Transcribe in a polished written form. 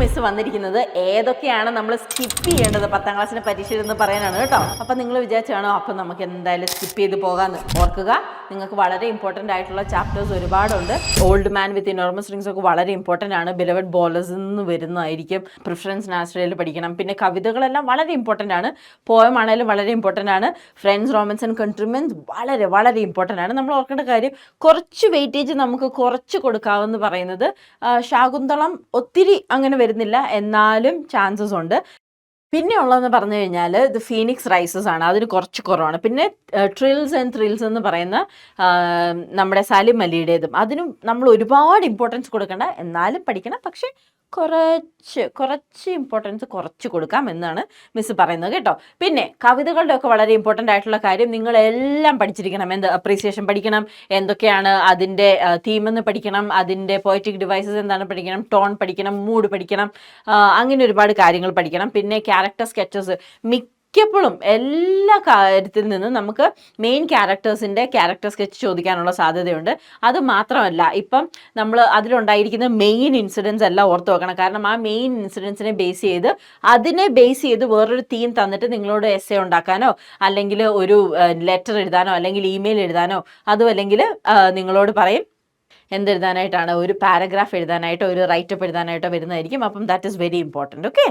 Miss വന്നിരിക്കുന്നത് ഏതൊക്കെയാണ് നമ്മൾ സ്കിപ്പ് ചെയ്യേണ്ടത് 10ാം ക്ലാസ്സിന് പരീക്ഷ എന്ന് പറയാനാണ് കേട്ടോ. അപ്പം നിങ്ങൾ വിചാരിച്ചാണോ അപ്പം നമുക്ക് എന്തായാലും സ്കിപ്പ് ചെയ്ത് പോകാമെന്ന് ഓർക്കുക. നിങ്ങൾക്ക് വളരെ ഇമ്പോർട്ടൻ്റ് ആയിട്ടുള്ള ചാപ്റ്റേഴ്സ് ഒരുപാടുണ്ട്. ഓൾഡ് മാൻ വിത്ത് ഇനോർമസ് റിങ്സ് ഒക്കെ വളരെ ഇമ്പോർട്ടൻ്റ് ആണ്. ബിലവഡ് ബോളേഴ്സ് നിന്ന് വരുന്നതായിരിക്കും. പ്രിഫറൻസ് നാച്ചുറൽ പഠിക്കണം. പിന്നെ കവിതകളെല്ലാം വളരെ ഇമ്പോർട്ടൻ്റ് ആണ്. പോയം ആണെങ്കിലും വളരെ ഇമ്പോർട്ടൻ്റ് ആണ്. ഫ്രണ്ട്സ്, റോമൻസ് ആൻഡ് കൺട്രിമെൻസ് വളരെ വളരെ ഇമ്പോർട്ടൻ്റ് ആണ്. നമ്മൾ ഓർക്കേണ്ട കാര്യം കുറച്ച് വെയിറ്റേജ് നമുക്ക് കുറച്ച് കൊടുക്കാമെന്ന് പറയുന്നത് ശാകുന്തളം ഒത്തിരി അങ്ങനെ വരുന്നില്ല, എന്നാലും ചാൻസസ് ഉണ്ട്. പിന്നെ ഉള്ളതെന്ന് പറഞ്ഞു കഴിഞ്ഞാൽ ഇത് ഫീനിക്സ് റൈസസ് ആണ്, അതിന് കുറച്ച് കുറവാണ്. പിന്നെ ട്രിൽസ് ആൻഡ് ത്രിൽസ് എന്ന് പറയുന്ന നമ്മുടെ സലിം അലിയുടേതും അതിനും നമ്മൾ ഒരുപാട് ഇമ്പോർട്ടൻസ് കൊടുക്കേണ്ട, എന്നാലും പഠിക്കണം, പക്ഷേ കുറച്ച് ഇമ്പോർട്ടൻസ് കുറച്ച് കൊടുക്കാം എന്നാണ് മിസ് പറയുന്നത് കേട്ടോ. പിന്നെ കവിതകളുടെ ഒക്കെ വളരെ ഇമ്പോർട്ടൻ്റ് ആയിട്ടുള്ള കാര്യം നിങ്ങളെല്ലാം പഠിച്ചിരിക്കണം. അപ്രീസിയേഷൻ പഠിക്കണം, എന്തൊക്കെയാണ് അതിൻ്റെ തീമെന്ന് പഠിക്കണം, അതിൻ്റെ പോയറ്റിക് ഡിവൈസസ് എന്താണ് പഠിക്കണം, ടോൺ പഠിക്കണം, മൂഡ് പഠിക്കണം, അങ്ങനെ ഒരുപാട് കാര്യങ്ങൾ പഠിക്കണം. പിന്നെ ക്യാരക്ടർ സ്കെച്ചസ് മിക്കപ്പോഴും എല്ലാ കാര്യത്തിൽ നിന്നും നമുക്ക് മെയിൻ ക്യാരക്ടേഴ്സിൻ്റെ ക്യാരക്ടർ സ്കെച്ച് ചോദിക്കാനുള്ള സാധ്യതയുണ്ട്. അത് മാത്രമല്ല, ഇപ്പം നമ്മൾ അതിലുണ്ടായിരിക്കുന്ന മെയിൻ ഇൻസിഡൻസ് എല്ലാം ഓർത്ത് വെക്കണം. കാരണം ആ മെയിൻ ഇൻസിഡൻസിനെ അതിനെ ബേസ് ചെയ്ത് വേറൊരു തീം തന്നിട്ട് നിങ്ങളോട് എസ്സേ ഉണ്ടാക്കാനോ അല്ലെങ്കിൽ ഒരു ലെറ്റർ എഴുതാനോ അല്ലെങ്കിൽ ഇമെയിൽ എഴുതാനോ അതും അല്ലെങ്കിൽ നിങ്ങളോട് പറയും എന്തെഴുതാനായിട്ടാണ്, ഒരു പാരഗ്രാഫ് എഴുതാനായിട്ടോ ഒരു റൈറ്റപ്പ് എഴുതാനായിട്ടോ വരുന്നതായിരിക്കും. അപ്പം that is very important. Okay.